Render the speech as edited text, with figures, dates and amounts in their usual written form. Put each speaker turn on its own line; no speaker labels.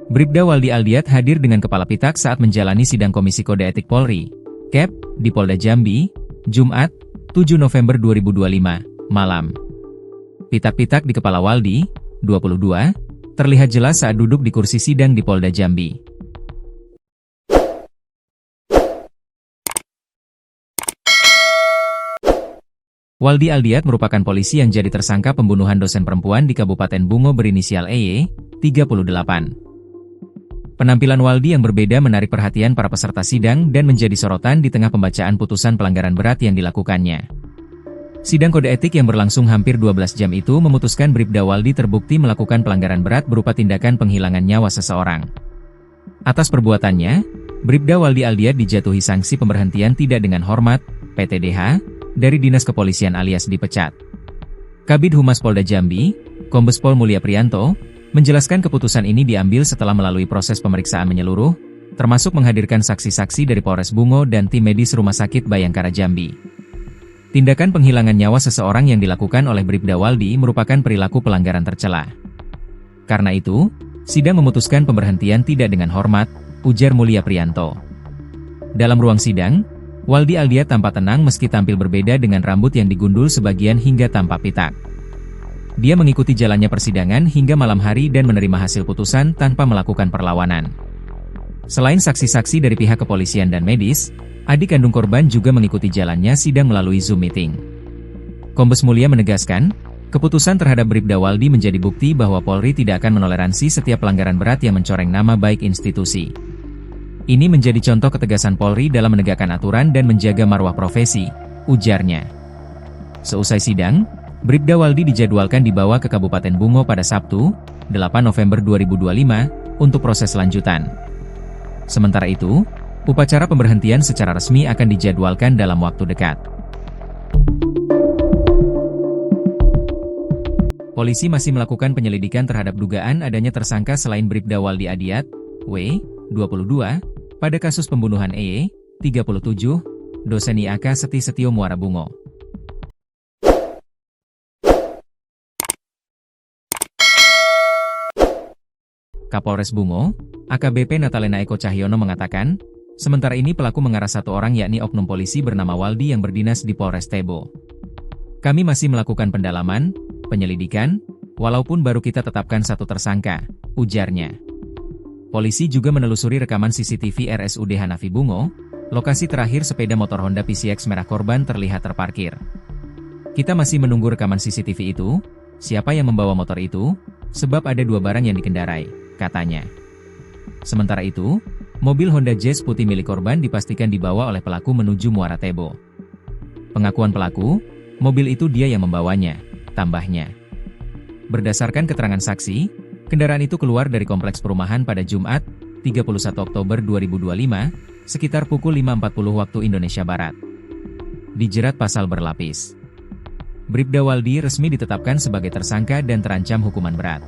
Bribda Waldi Aldiat hadir dengan kepala pitak saat menjalani sidang Komisi Kode Etik Polri, KEP, di Polda Jambi, Jumat, 7 November 2025, malam. Pitak-pitak di kepala Waldi, 22, terlihat jelas saat duduk di kursi sidang di Polda Jambi. Waldi Aldiat merupakan polisi yang jadi tersangka pembunuhan dosen perempuan di Kabupaten Bungo berinisial EY, 38. Penampilan Waldi yang berbeda menarik perhatian para peserta sidang dan menjadi sorotan di tengah pembacaan putusan pelanggaran berat yang dilakukannya. Sidang kode etik yang berlangsung hampir 12 jam itu memutuskan Bribda Waldi terbukti melakukan pelanggaran berat berupa tindakan penghilangan nyawa seseorang. Atas perbuatannya, Bribda Waldi Aldiat dijatuhi sanksi pemberhentian tidak dengan hormat, PTDH, dari Dinas Kepolisian alias dipecat. Kabid Humas Polda Jambi, Kombes Pol Mulya Priyanto, menjelaskan keputusan ini diambil setelah melalui proses pemeriksaan menyeluruh, termasuk menghadirkan saksi-saksi dari Polres Bungo dan tim medis Rumah Sakit Bayangkara Jambi. Tindakan penghilangan nyawa seseorang yang dilakukan oleh Bribda Waldi merupakan perilaku pelanggaran tercela. Karena itu, sidang memutuskan pemberhentian tidak dengan hormat, ujar Mulya Priyanto. Dalam ruang sidang, Waldi Aldiat tampak tenang meski tampil berbeda dengan rambut yang digundul sebagian hingga tampak pitak. Dia mengikuti jalannya persidangan hingga malam hari dan menerima hasil putusan tanpa melakukan perlawanan. Selain saksi-saksi dari pihak kepolisian dan medis, adik kandung korban juga mengikuti jalannya sidang melalui Zoom meeting. Kombes Mulya menegaskan, keputusan terhadap Bribda Waldi menjadi bukti bahwa Polri tidak akan menoleransi setiap pelanggaran berat yang mencoreng nama baik institusi. Ini menjadi contoh ketegasan Polri dalam menegakkan aturan dan menjaga marwah profesi, ujarnya. Seusai sidang, Bribda Waldi dijadwalkan dibawa ke Kabupaten Bungo pada Sabtu, 8 November 2025, untuk proses lanjutan. Sementara itu, upacara pemberhentian secara resmi akan dijadwalkan dalam waktu dekat. Polisi masih melakukan penyelidikan terhadap dugaan adanya tersangka selain Bribda Waldi Aldiat, W, 22, pada kasus pembunuhan EY, 37, dosen IAK Seti Setio Muara Bungo. Kapolres Bungo, AKBP Natalena Eko Cahyono mengatakan, sementara ini pelaku mengarah satu orang yakni oknum polisi bernama Waldi yang berdinas di Polres Tebo. Kami masih melakukan pendalaman, penyelidikan, walaupun baru kita tetapkan satu tersangka, ujarnya. Polisi juga menelusuri rekaman CCTV RSUD Hanafi Bungo, lokasi terakhir sepeda motor Honda PCX merah korban terlihat terparkir. Kita masih menunggu rekaman CCTV itu, siapa yang membawa motor itu, sebab ada dua barang yang dikendarai, katanya. Sementara itu, mobil Honda Jazz putih milik korban dipastikan dibawa oleh pelaku menuju Muara Tebo. Pengakuan pelaku, mobil itu dia yang membawanya, tambahnya. Berdasarkan keterangan saksi, kendaraan itu keluar dari kompleks perumahan pada Jumat, 31 Oktober 2025, sekitar pukul 5.40 waktu Indonesia Barat. Dijerat pasal berlapis. Bribda Waldi resmi ditetapkan sebagai tersangka dan terancam hukuman berat.